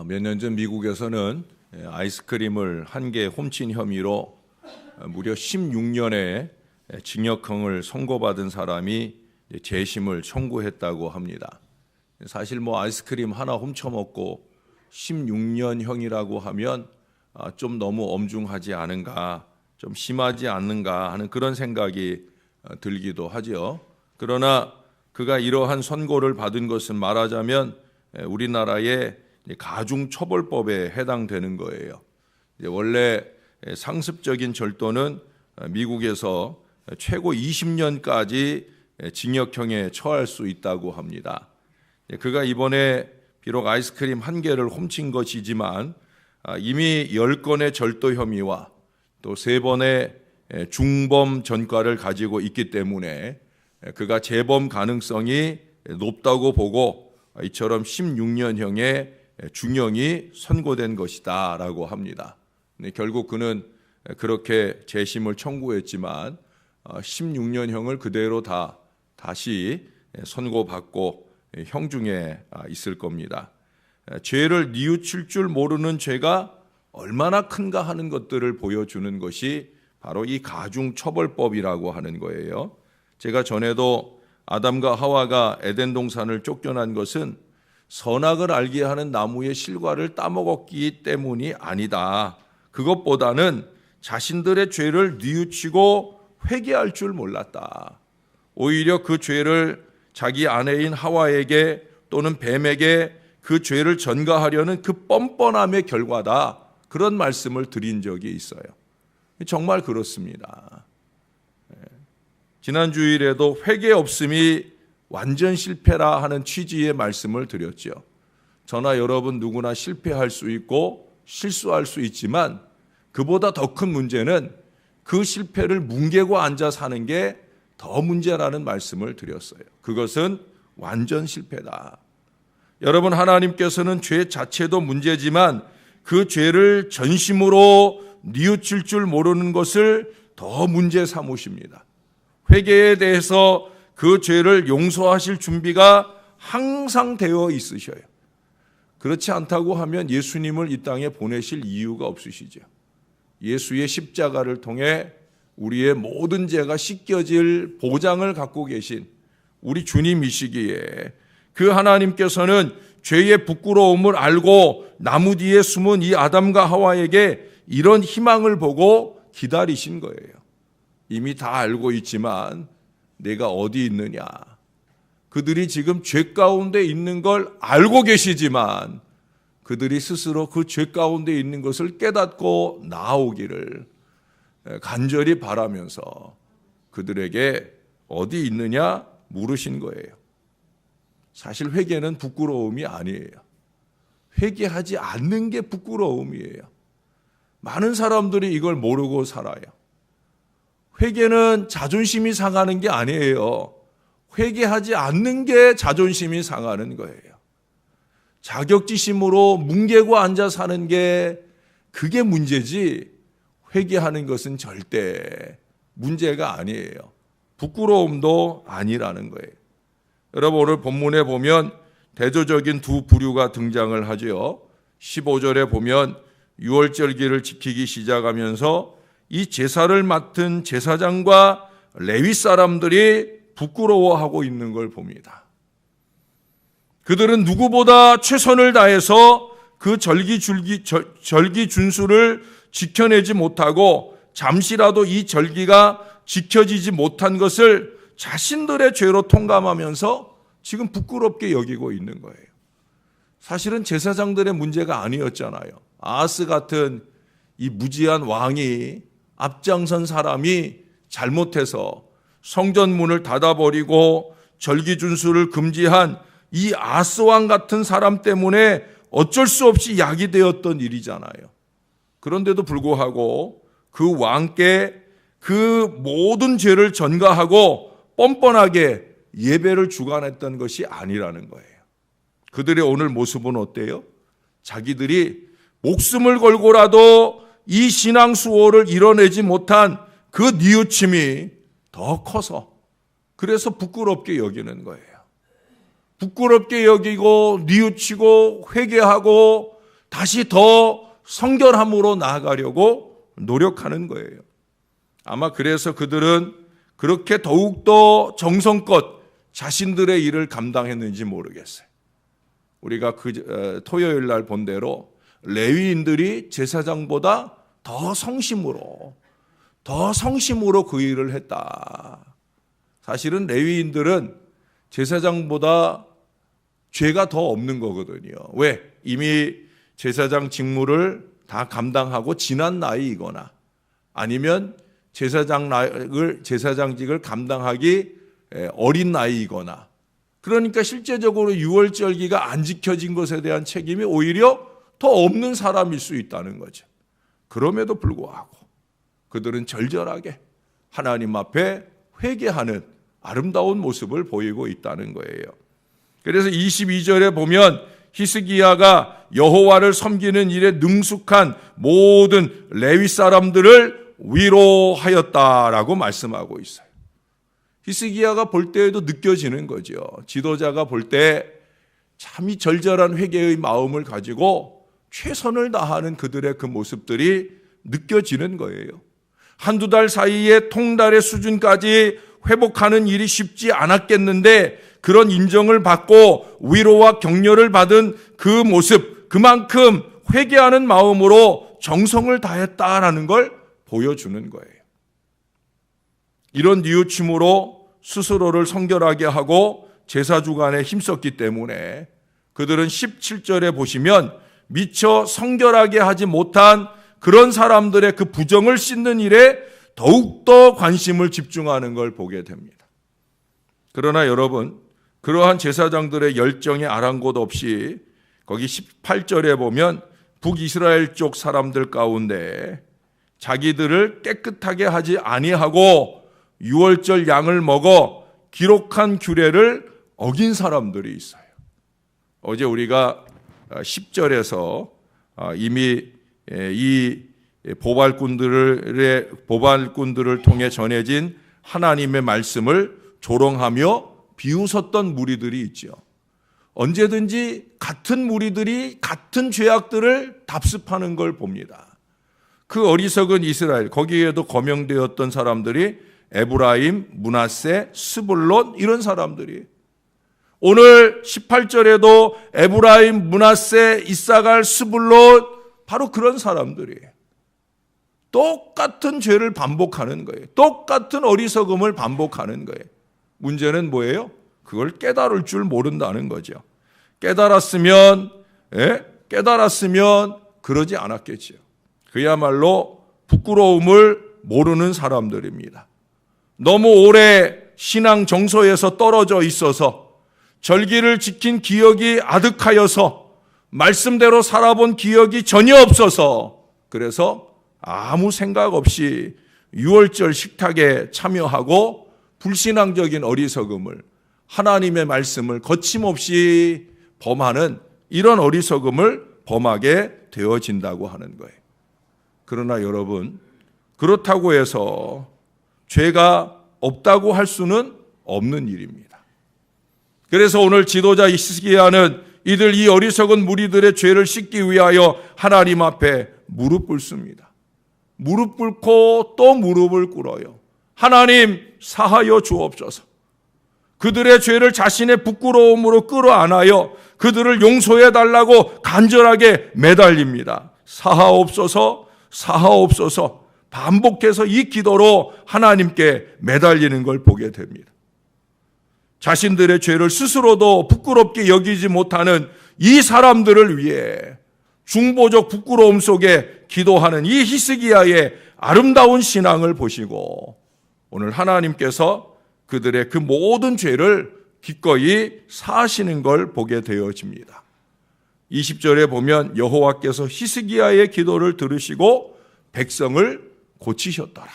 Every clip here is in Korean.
몇 년 전 미국에서는 아이스크림을 한 개 훔친 혐의로 무려 16년의 징역형을 선고받은 사람이 재심을 청구했다고 합니다. 사실 아이스크림 하나 훔쳐먹고 16년형이라고 하면 좀 너무 엄중하지 않은가, 좀 심하지 않는가 하는 그런 생각이 들기도 하죠. 그러나 그가 이러한 선고를 받은 것은 말하자면 우리나라의 가중처벌법에 해당되는 거예요. 원래 상습적인 절도는 미국에서 최고 20년까지 징역형에 처할 수 있다고 합니다. 그가 이번에 비록 아이스크림 한 개를 훔친 것이지만 이미 10건의 절도 혐의와 또 3번의 중범 전과를 가지고 있기 때문에 그가 재범 가능성이 높다고 보고 이처럼 16년형의 중형이 선고된 것이다 라고 합니다. 결국 그는 그렇게 재심을 청구했지만 16년형을 그대로 다시 선고받고 형중에 있을 겁니다. 죄를 뉘우칠 줄 모르는 죄가 얼마나 큰가 하는 것들을 보여주는 것이 바로 이 가중처벌법이라고 하는 거예요. 제가 전에도 아담과 하와가 에덴 동산을 쫓겨난 것은 선악을 알게 하는 나무의 실과를 따먹었기 때문이 아니다. 그것보다는 자신들의 죄를 뉘우치고 회개할 줄 몰랐다. 오히려 그 죄를 자기 아내인 하와에게 또는 뱀에게 그 죄를 전가하려는 그 뻔뻔함의 결과다. 그런 말씀을 드린 적이 있어요. 정말 그렇습니다. 지난 주일에도 회개 없음이 완전 실패라 하는 취지의 말씀을 드렸죠. 저나 여러분 누구나 실패할 수 있고 실수할 수 있지만 그보다 더 큰 문제는 그 실패를 뭉개고 앉아 사는 게 더 문제라는 말씀을 드렸어요. 그것은 완전 실패다. 여러분, 하나님께서는 죄 자체도 문제지만 그 죄를 전심으로 뉘우칠 줄 모르는 것을 더 문제 삼으십니다. 회개에 대해서 그 죄를 용서하실 준비가 항상 되어 있으셔요. 그렇지 않다고 하면 예수님을 이 땅에 보내실 이유가 없으시죠. 예수의 십자가를 통해 우리의 모든 죄가 씻겨질 보장을 갖고 계신 우리 주님이시기에 그 하나님께서는 죄의 부끄러움을 알고 나무 뒤에 숨은 이 아담과 하와에게 이런 희망을 보고 기다리신 거예요. 이미 다 알고 있지만 내가 어디 있느냐. 그들이 지금 죄 가운데 있는 걸 알고 계시지만 그들이 스스로 그 죄 가운데 있는 것을 깨닫고 나오기를 간절히 바라면서 그들에게 어디 있느냐 물으신 거예요. 사실 회개는 부끄러움이 아니에요. 회개하지 않는 게 부끄러움이에요. 많은 사람들이 이걸 모르고 살아요. 회개는 자존심이 상하는 게 아니에요. 회개하지 않는 게 자존심이 상하는 거예요. 자격지심으로 뭉개고 앉아 사는 게 그게 문제지 회개하는 것은 절대 문제가 아니에요. 부끄러움도 아니라는 거예요. 여러분, 오늘 본문에 보면 대조적인 두 부류가 등장을 하죠. 15절에 보면 유월절기를 지키기 시작하면서 이 제사를 맡은 제사장과 레위 사람들이 부끄러워하고 있는 걸 봅니다. 그들은 누구보다 최선을 다해서 그 절기 준수를 지켜내지 못하고 잠시라도 이 절기가 지켜지지 못한 것을 자신들의 죄로 통감하면서 지금 부끄럽게 여기고 있는 거예요. 사실은 제사장들의 문제가 아니었잖아요. 아하스 같은 이 무지한 왕이 앞장선 사람이 잘못해서 성전문을 닫아버리고 절기 준수를 금지한 이 아하스 왕 같은 사람 때문에 어쩔 수 없이 야기되었던 일이잖아요. 그런데도 불구하고 그 왕께 그 모든 죄를 전가하고 뻔뻔하게 예배를 주관했던 것이 아니라는 거예요. 그들의 오늘 모습은 어때요? 자기들이 목숨을 걸고라도 이 신앙 수호를 이뤄내지 못한 그 뉘우침이 더 커서 그래서 부끄럽게 여기는 거예요. 부끄럽게 여기고 뉘우치고 회개하고 다시 더 성결함으로 나아가려고 노력하는 거예요. 아마 그래서 그들은 그렇게 더욱더 정성껏 자신들의 일을 감당했는지 모르겠어요. 우리가 토요일 날 본 대로 레위인들이 제사장보다 더 성심으로 그 일을 했다. 사실은 레위인들은 제사장보다 죄가 더 없는 거거든요. 왜? 이미 제사장 직무를 다 감당하고 지난 나이이거나 아니면 제사장직을 감당하기 어린 나이이거나, 그러니까 실제적으로 유월절기가 안 지켜진 것에 대한 책임이 오히려 더 없는 사람일 수 있다는 거죠. 그럼에도 불구하고 그들은 절절하게 하나님 앞에 회개하는 아름다운 모습을 보이고 있다는 거예요. 그래서 22절에 보면 히스기야가 여호와를 섬기는 일에 능숙한 모든 레위 사람들을 위로하였다라고 말씀하고 있어요. 히스기야가 볼 때에도 느껴지는 거죠. 지도자가 볼 때 참 이 절절한 회개의 마음을 가지고 최선을 다하는 그들의 그 모습들이 느껴지는 거예요. 한두 달 사이에 통달의 수준까지 회복하는 일이 쉽지 않았겠는데 그런 인정을 받고 위로와 격려를 받은 그 모습, 그만큼 회개하는 마음으로 정성을 다했다라는 걸 보여주는 거예요. 이런 뉘우침으로 스스로를 성결하게 하고 제사 주간에 힘썼기 때문에 그들은 17절에 보시면 미처 성결하게 하지 못한 그런 사람들의 그 부정을 씻는 일에 더욱더 관심을 집중하는 걸 보게 됩니다. 그러나 여러분, 그러한 제사장들의 열정에 아랑곳 없이 거기 18절에 보면 북이스라엘 쪽 사람들 가운데 자기들을 깨끗하게 하지 아니하고 유월절 양을 먹어 기록한 규례를 어긴 사람들이 있어요. 어제 우리가 10절에서 이미 이 보발꾼들을 통해 전해진 하나님의 말씀을 조롱하며 비웃었던 무리들이 있죠. 언제든지 같은 무리들이 같은 죄악들을 답습하는 걸 봅니다. 그 어리석은 이스라엘, 거기에도 거명되었던 사람들이 에브라임, 므낫세, 스불론, 이런 사람들이 오늘 18절에도 에브라임, 므낫세, 이사갈, 스불론, 바로 그런 사람들이 똑같은 죄를 반복하는 거예요. 똑같은 어리석음을 반복하는 거예요. 문제는 뭐예요? 그걸 깨달을 줄 모른다는 거죠. 깨달았으면 그러지 않았겠죠. 그야말로 부끄러움을 모르는 사람들입니다. 너무 오래 신앙 정서에서 떨어져 있어서 절기를 지킨 기억이 아득하여서 말씀대로 살아본 기억이 전혀 없어서 그래서 아무 생각 없이 유월절 식탁에 참여하고 불신앙적인 어리석음을, 하나님의 말씀을 거침없이 범하는 이런 어리석음을 범하게 되어진다고 하는 거예요. 그러나 여러분, 그렇다고 해서 죄가 없다고 할 수는 없는 일입니다. 그래서 오늘 지도자 히스기야는 이들 이 어리석은 무리들의 죄를 씻기 위하여 하나님 앞에 무릎 꿇습니다. 무릎 꿇고 또 무릎을 꿇어요. 하나님, 사하여 주옵소서. 그들의 죄를 자신의 부끄러움으로 끌어안아요. 그들을 용서해 달라고 간절하게 매달립니다. 사하옵소서, 사하옵소서. 반복해서 이 기도로 하나님께 매달리는 걸 보게 됩니다. 자신들의 죄를 스스로도 부끄럽게 여기지 못하는 이 사람들을 위해 중보적 부끄러움 속에 기도하는 이 히스기야의 아름다운 신앙을 보시고 오늘 하나님께서 그들의 그 모든 죄를 기꺼이 사하시는 걸 보게 되어집니다. 20절에 보면 여호와께서 히스기야의 기도를 들으시고 백성을 고치셨더라.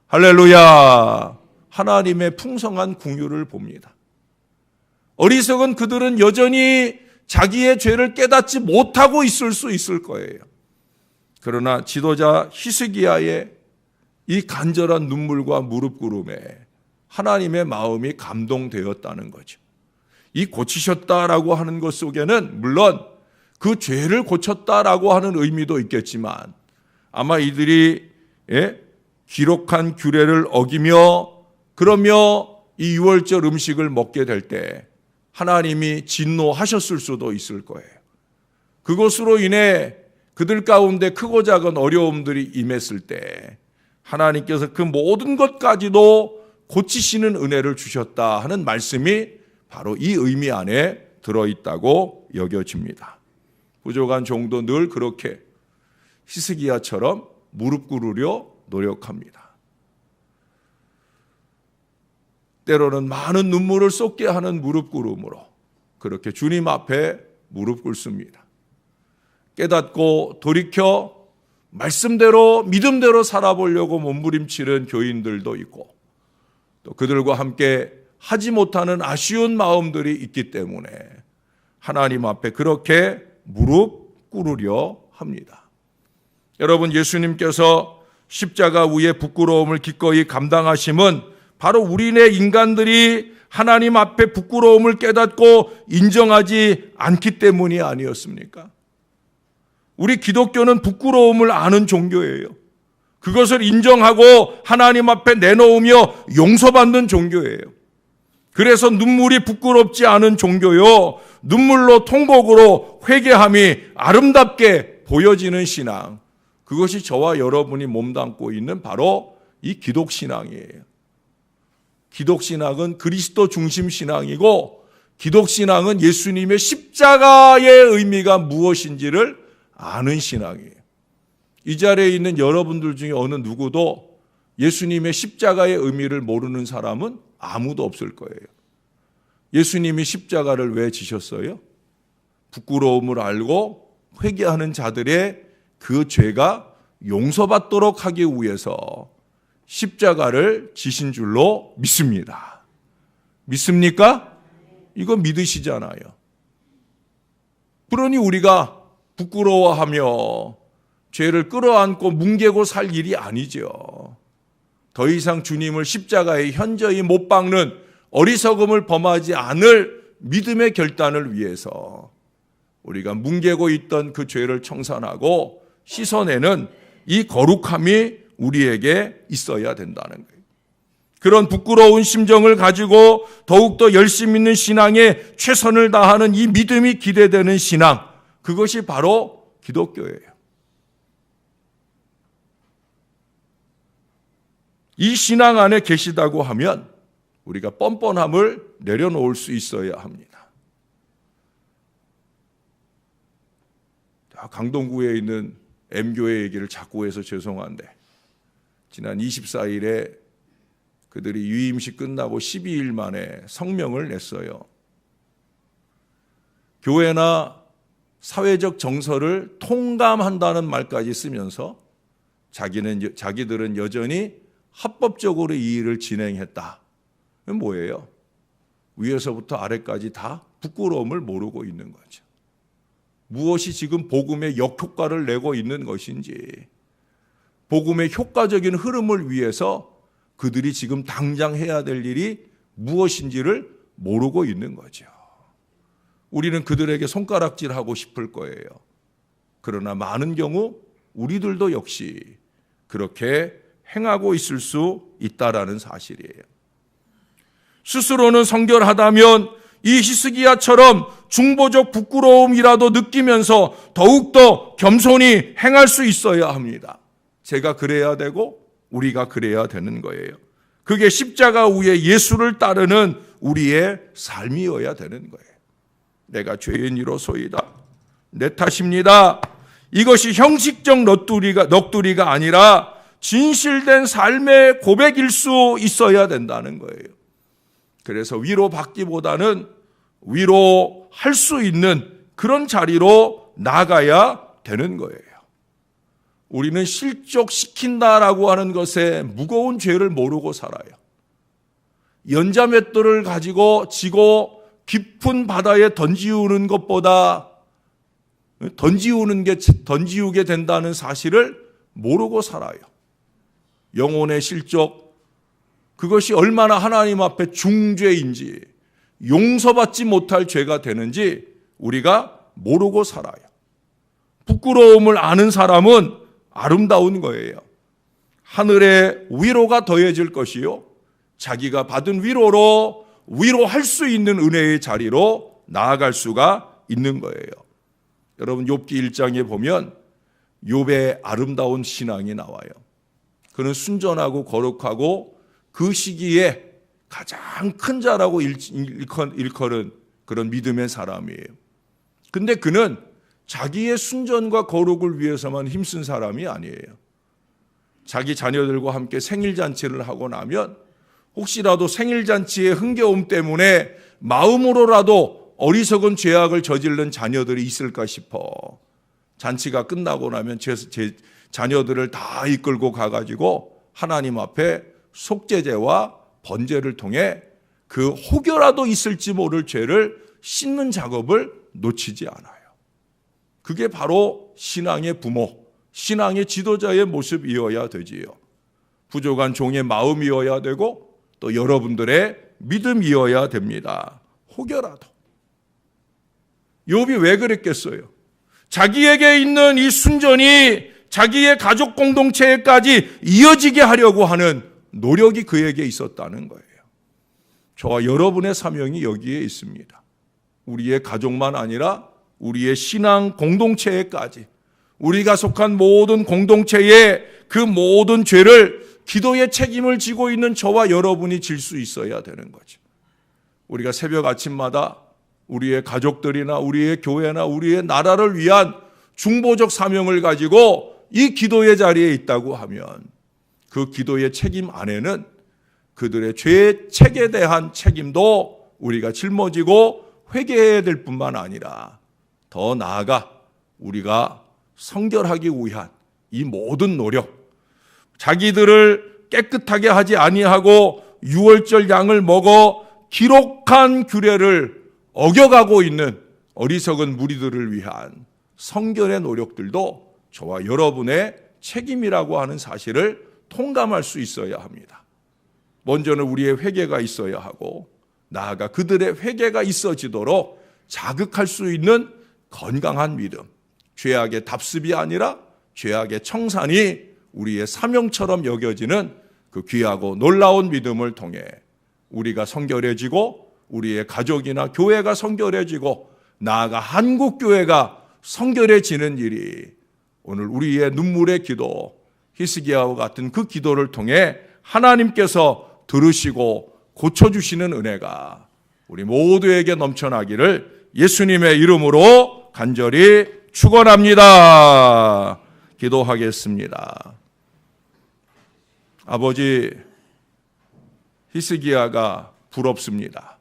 할렐루야. 하나님의 풍성한 긍휼을 봅니다. 어리석은 그들은 여전히 자기의 죄를 깨닫지 못하고 있을 수 있을 거예요. 그러나 지도자 히스기야의 이 간절한 눈물과 무릎 꿇음에 하나님의 마음이 감동되었다는 거죠. 이 고치셨다라고 하는 것 속에는 물론 그 죄를 고쳤다라고 하는 의미도 있겠지만 아마 이들이 기록한 규례를 어기며 그러며 이 유월절 음식을 먹게 될 때 하나님이 진노하셨을 수도 있을 거예요. 그것으로 인해 그들 가운데 크고 작은 어려움들이 임했을 때 하나님께서 그 모든 것까지도 고치시는 은혜를 주셨다 하는 말씀이 바로 이 의미 안에 들어있다고 여겨집니다. 부족한 종도 늘 그렇게 히스기야처럼 무릎 꿇으려 노력합니다. 때로는 많은 눈물을 쏟게 하는 무릎 꿇음으로 그렇게 주님 앞에 무릎 꿇습니다. 깨닫고 돌이켜 말씀대로 믿음대로 살아보려고 몸부림치는 교인들도 있고 또 그들과 함께 하지 못하는 아쉬운 마음들이 있기 때문에 하나님 앞에 그렇게 무릎 꿇으려 합니다. 여러분, 예수님께서 십자가 위의 부끄러움을 기꺼이 감당하심은 바로 우리네 인간들이 하나님 앞에 부끄러움을 깨닫고 인정하지 않기 때문이 아니었습니까? 우리 기독교는 부끄러움을 아는 종교예요. 그것을 인정하고 하나님 앞에 내놓으며 용서받는 종교예요. 그래서 눈물이 부끄럽지 않은 종교요, 눈물로 통곡으로 회개함이 아름답게 보여지는 신앙, 그것이 저와 여러분이 몸담고 있는 바로 이 기독신앙이에요. 기독신앙은 그리스도 중심 신앙이고 기독신앙은 예수님의 십자가의 의미가 무엇인지를 아는 신앙이에요. 이 자리에 있는 여러분들 중에 어느 누구도 예수님의 십자가의 의미를 모르는 사람은 아무도 없을 거예요. 예수님이 십자가를 왜 지셨어요? 부끄러움을 알고 회개하는 자들의 그 죄가 용서받도록 하기 위해서 십자가를 지신 줄로 믿습니다. 믿습니까? 이거 믿으시잖아요. 그러니 우리가 부끄러워하며 죄를 끌어안고 뭉개고 살 일이 아니죠. 더 이상 주님을 십자가에 현저히 못 박는 어리석음을 범하지 않을 믿음의 결단을 위해서 우리가 뭉개고 있던 그 죄를 청산하고 씻어내는 이 거룩함이 우리에게 있어야 된다는 거예요. 그런 부끄러운 심정을 가지고 더욱더 열심 있는 신앙에 최선을 다하는 이 믿음이 기대되는 신앙, 그것이 바로 기독교예요. 이 신앙 안에 계시다고 하면 우리가 뻔뻔함을 내려놓을 수 있어야 합니다. 강동구에 있는 M교회 얘기를 자꾸 해서 죄송한데 지난 24일에 그들이 유임식 끝나고 12일 만에 성명을 냈어요. 교회나 사회적 정서를 통감한다는 말까지 쓰면서 자기들은 여전히 합법적으로 이 일을 진행했다. 뭐예요? 위에서부터 아래까지 다 부끄러움을 모르고 있는 거죠. 무엇이 지금 복음의 역효과를 내고 있는 것인지, 복음의 효과적인 흐름을 위해서 그들이 지금 당장 해야 될 일이 무엇인지를 모르고 있는 거죠. 우리는 그들에게 손가락질하고 싶을 거예요. 그러나 많은 경우 우리들도 역시 그렇게 행하고 있을 수 있다라는 사실이에요. 스스로는 성결하다면 이 히스기야처럼 중보적 부끄러움이라도 느끼면서 더욱더 겸손히 행할 수 있어야 합니다. 제가 그래야 되고 우리가 그래야 되는 거예요. 그게 십자가 위에 예수를 따르는 우리의 삶이어야 되는 거예요. 내가 죄인이로소이다. 내 탓입니다. 이것이 형식적 넋두리가 아니라 진실된 삶의 고백일 수 있어야 된다는 거예요. 그래서 위로받기보다는 위로할 수 있는 그런 자리로 나가야 되는 거예요. 우리는 실족시킨다라고 하는 것에 무거운 죄를 모르고 살아요. 연자맷돌을 가지고 지고 깊은 바다에 던지우는 것보다 던지우게 된다는 사실을 모르고 살아요. 영혼의 실족, 그것이 얼마나 하나님 앞에 중죄인지, 용서받지 못할 죄가 되는지 우리가 모르고 살아요. 부끄러움을 아는 사람은 아름다운 거예요. 하늘의 위로가 더해질 것이요, 자기가 받은 위로로 위로할 수 있는 은혜의 자리로 나아갈 수가 있는 거예요. 여러분, 욥기 1장에 보면 욥의 아름다운 신앙이 나와요. 그는 순전하고 거룩하고 그 시기에 가장 큰 자라고 일컬은 그런 믿음의 사람이에요. 근데 그는 자기의 순전과 거룩을 위해서만 힘쓴 사람이 아니에요. 자기 자녀들과 함께 생일잔치를 하고 나면 혹시라도 생일잔치의 흥겨움 때문에 마음으로라도 어리석은 죄악을 저지른 자녀들이 있을까 싶어 잔치가 끝나고 나면 제 자녀들을 다 이끌고 가가지고 하나님 앞에 속죄제와 번제를 통해 그 혹여라도 있을지 모를 죄를 씻는 작업을 놓치지 않아요. 그게 바로 신앙의 부모, 신앙의 지도자의 모습이어야 되지요. 부족한 종의 마음이어야 되고 또 여러분들의 믿음이어야 됩니다. 혹여라도. 욥이 왜 그랬겠어요? 자기에게 있는 이 순전이 자기의 가족 공동체에까지 이어지게 하려고 하는 노력이 그에게 있었다는 거예요. 저와 여러분의 사명이 여기에 있습니다. 우리의 가족만 아니라 우리의 신앙 공동체에까지, 우리가 속한 모든 공동체의 그 모든 죄를 기도의 책임을 지고 있는 저와 여러분이 질 수 있어야 되는 거죠. 우리가 새벽 아침마다 우리의 가족들이나 우리의 교회나 우리의 나라를 위한 중보적 사명을 가지고 이 기도의 자리에 있다고 하면 그 기도의 책임 안에는 그들의 죄책에 대한 책임도 우리가 짊어지고 회개해야 될 뿐만 아니라 더 나아가 우리가 성결하기 위한 이 모든 노력, 자기들을 깨끗하게 하지 아니하고 유월절 양을 먹어 기록한 규례를 어겨가고 있는 어리석은 무리들을 위한 성결의 노력들도 저와 여러분의 책임이라고 하는 사실을 통감할 수 있어야 합니다. 먼저는 우리의 회개가 있어야 하고 나아가 그들의 회개가 있어지도록 자극할 수 있는 건강한 믿음, 죄악의 답습이 아니라 죄악의 청산이 우리의 사명처럼 여겨지는 그 귀하고 놀라운 믿음을 통해 우리가 성결해지고 우리의 가족이나 교회가 성결해지고 나아가 한국교회가 성결해지는 일이 오늘 우리의 눈물의 기도, 히스기야와 같은 그 기도를 통해 하나님께서 들으시고 고쳐주시는 은혜가 우리 모두에게 넘쳐나기를 예수님의 이름으로 간절히 축원합니다. 기도하겠습니다. 아버지, 히스기야가 부럽습니다.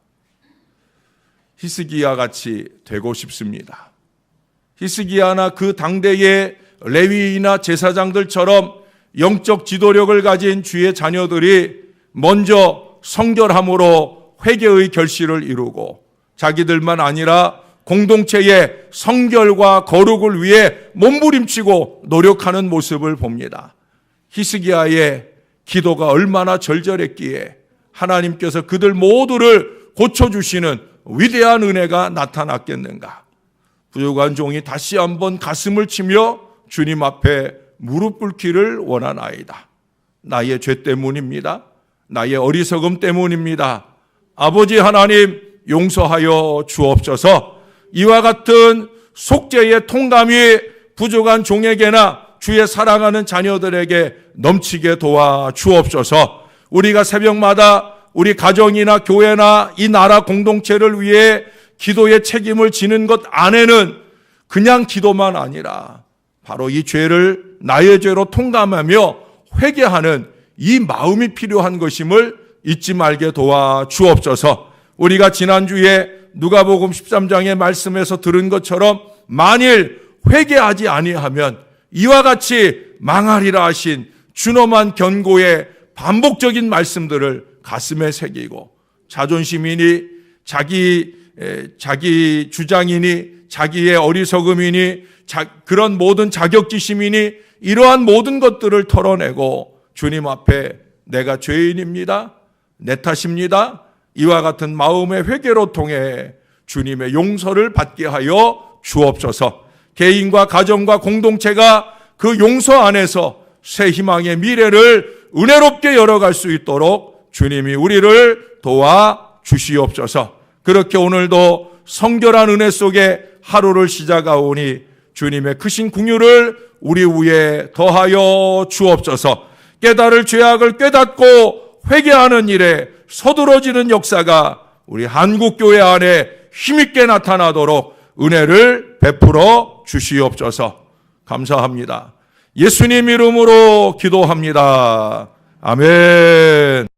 히스기야 같이 되고 싶습니다. 히스기야나 그 당대의 레위이나 제사장들처럼 영적 지도력을 가진 주의 자녀들이 먼저 성결함으로 회개의 결실을 이루고 자기들만 아니라 공동체의 성결과 거룩을 위해 몸부림치고 노력하는 모습을 봅니다. 히스기야의 기도가 얼마나 절절했기에 하나님께서 그들 모두를 고쳐주시는 위대한 은혜가 나타났겠는가. 부족한 종이 다시 한번 가슴을 치며 주님 앞에 무릎 꿇기를 원하나이다. 나의 죄 때문입니다. 나의 어리석음 때문입니다. 아버지 하나님, 용서하여 주옵소서. 이와 같은 속죄의 통감이 부족한 종에게나 주의 사랑하는 자녀들에게 넘치게 도와 주옵소서. 우리가 새벽마다 우리 가정이나 교회나 이 나라 공동체를 위해 기도의 책임을 지는 것 안에는 그냥 기도만 아니라 바로 이 죄를 나의 죄로 통감하며 회개하는 이 마음이 필요한 것임을 잊지 말게 도와 주옵소서. 우리가 지난주에 누가복음 13장의 말씀에서 들은 것처럼 만일 회개하지 아니하면 이와 같이 망하리라 하신 준엄한 경고의 반복적인 말씀들을 가슴에 새기고 자존심이니 자기 주장이니 자기의 어리석음이니 그런 모든 자격지심이니 이러한 모든 것들을 털어내고 주님 앞에 내가 죄인입니다. 내 탓입니다. 이와 같은 마음의 회개로 통해 주님의 용서를 받게 하여 주옵소서. 개인과 가정과 공동체가 그 용서 안에서 새 희망의 미래를 은혜롭게 열어갈 수 있도록 주님이 우리를 도와주시옵소서. 그렇게 오늘도 성결한 은혜 속에 하루를 시작하오니 주님의 크신 긍휼을 우리 위에 더하여 주옵소서. 깨달을 죄악을 깨닫고 회개하는 일에 서두러지는 역사가 우리 한국교회 안에 힘있게 나타나도록 은혜를 베풀어 주시옵소서. 감사합니다. 예수님 이름으로 기도합니다. 아멘.